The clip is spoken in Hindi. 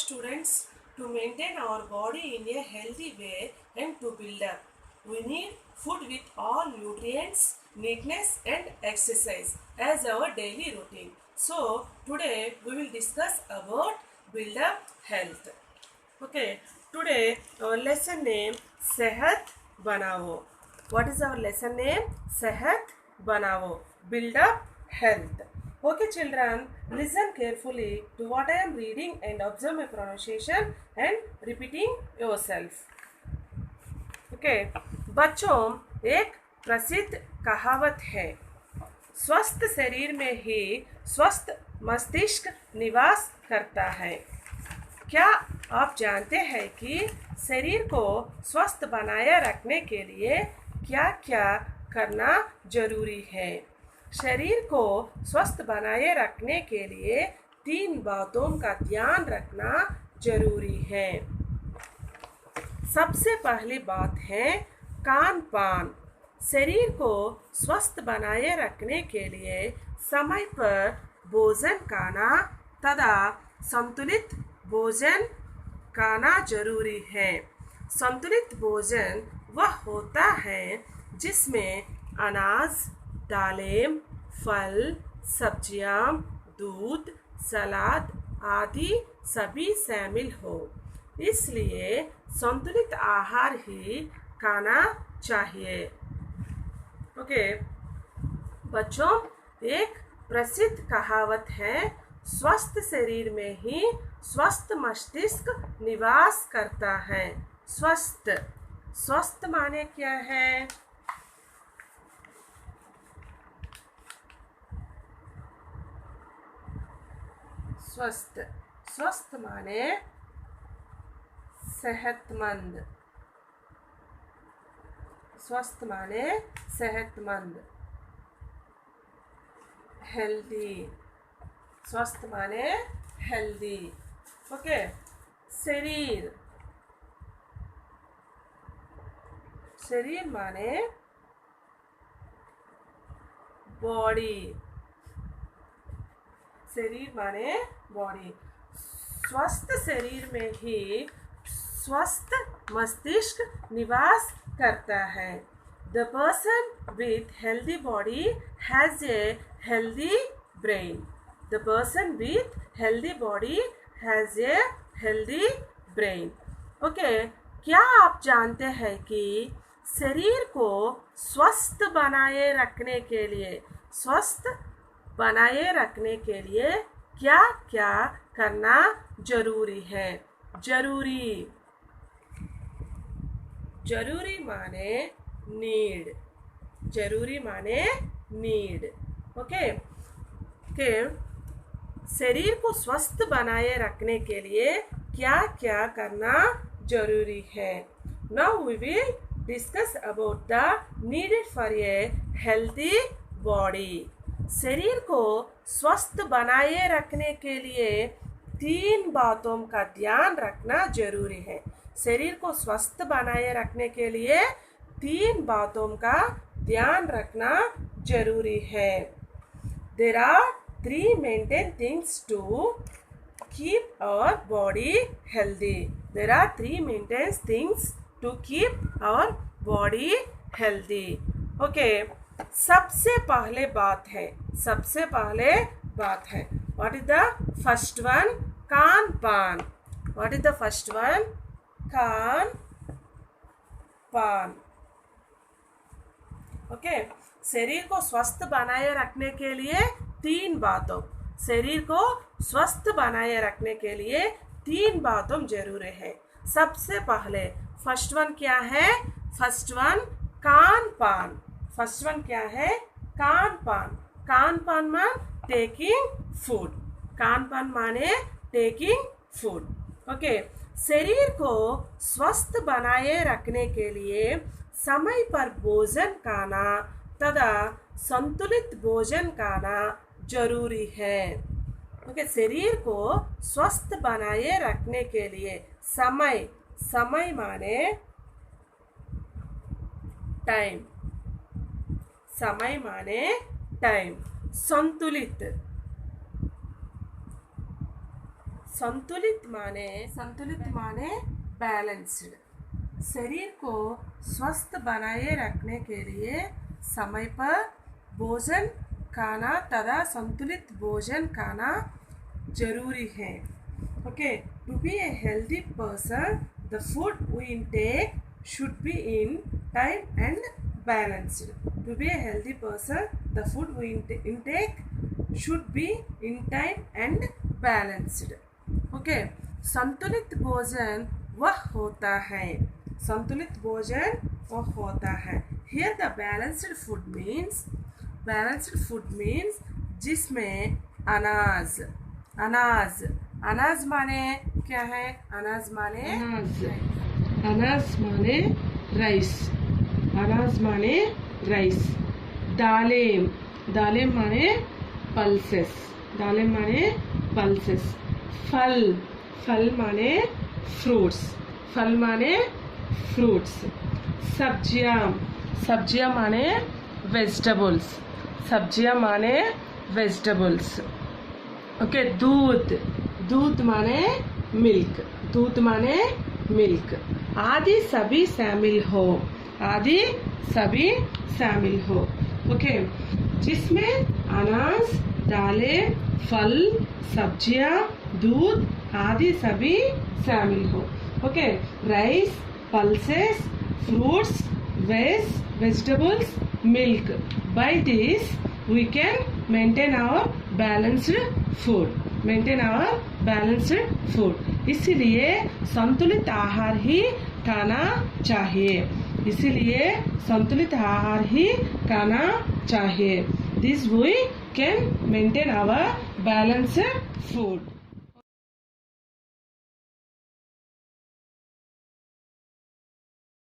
students, to maintain our body in a healthy way and to build up, we need food with all nutrients, neatness and exercise as our daily routine. So today we will discuss about build up health. Okay, today our lesson name Sehat Banao. What is our lesson name? Sehat Banao. Build up health. Okay children, listen carefully to what I am reading and observe my pronunciation and repeating yourself. Okay, बच्चों एक प्रसिद्ध कहावत है, स्वस्थ शरीर में ही स्वस्थ मस्तिष्क निवास करता है। क्या आप जानते हैं कि शरीर को स्वस्थ बनाए रखने के लिए क्या क्या करना जरूरी है? शरीर को स्वस्थ बनाए रखने के लिए 3 बातों का ध्यान रखना जरूरी है। सबसे पहली बात है खान पान। शरीर को स्वस्थ बनाए रखने के लिए समय पर भोजन खाना तथा संतुलित भोजन खाना जरूरी है। संतुलित भोजन वह होता है जिसमें अनाज, दालें, फल, सब्जियां, दूध, सलाद आदि सभी शामिल हो। इसलिए संतुलित आहार ही खाना चाहिए। ओके बच्चों, एक प्रसिद्ध कहावत है, स्वस्थ शरीर में ही स्वस्थ मस्तिष्क निवास करता है। स्वस्थ स्वस्थ माने क्या है? स्वस्थ स्वस्थ माने सेहतमंद। स्वस्थ माने सेहतमंद, हेल्दी। स्वस्थ माने हेल्दी। ओके, शरीर शरीर माने बॉडी। शरीर माने बॉडी। स्वस्थ शरीर में ही स्वस्थ मस्तिष्क निवास करता है। The person with healthy body has a healthy brain. The person with healthy body has a healthy brain. Okay, क्या आप जानते हैं कि शरीर को स्वस्थ बनाए रखने के लिए क्या क्या करना जरूरी है? जरूरी माने नीड। जरूरी माने नीड। ओके के शरीर को स्वस्थ बनाए रखने के लिए क्या क्या करना जरूरी है? Now we will discuss about the needed for a healthy body. शरीर को स्वस्थ बनाए रखने के लिए 3 बातों का ध्यान रखना जरूरी है। शरीर को स्वस्थ बनाए रखने के लिए 3 बातों का ध्यान रखना जरूरी है। There are 3 maintain things to keep our body healthy. There are 3 maintain things to keep our body healthy. Okay, सबसे पहले बात है What is the first one? Khan पान। What is the first one? Khan पान। ओके, शरीर को स्वस्थ बनाए रखने के लिए 3 बातों। शरीर को स्वस्थ बनाए रखने के लिए 3 बातों जरूरी है। सबसे पहले फर्स्ट वन क्या है? फर्स्ट वन खान पान। फर्स्ट वन क्या है? खान पान। खान पान मान टेकिंग फूड। खान पान माने टेकिंग फूड। ओके, शरीर को स्वस्थ बनाए रखने के लिए समय पर भोजन खाना तथा संतुलित भोजन खाना जरूरी है। ओके, शरीर को स्वस्थ बनाए रखने के लिए समय माने टाइम। समय माने टाइम। संतुलित संतुलित माने बैलेंस्ड। शरीर को स्वस्थ बनाए रखने के लिए समय पर भोजन खाना तथा संतुलित भोजन खाना जरूरी है। Okay, to be a healthy person the food we intake should be in time and balanced. To be a healthy person, the food we intake should be in time and balanced. Okay, संतुलित भोजन वह होता है, संतुलित भोजन वह होता है। Here the balanced food means जिसमें अनाज माने क्या है? अनाज माने राइस। दालें माने पल्सेस। फल माने फ्रूट्स। सब्जियां माने वेजिटेबल्स। ओके, दूध माने मिल्क। आदि सभी शामिल हो। ओके, जिसमें अनाज, दालें, फल, सब्जियां, दूध आदि सभी शामिल हो। Okay, rice, pulses, fruits, vegetables, milk. By this we can maintain our balanced food. इसलिए संतुलित आहार ही खाना चाहिए। This we can maintain our balanced food.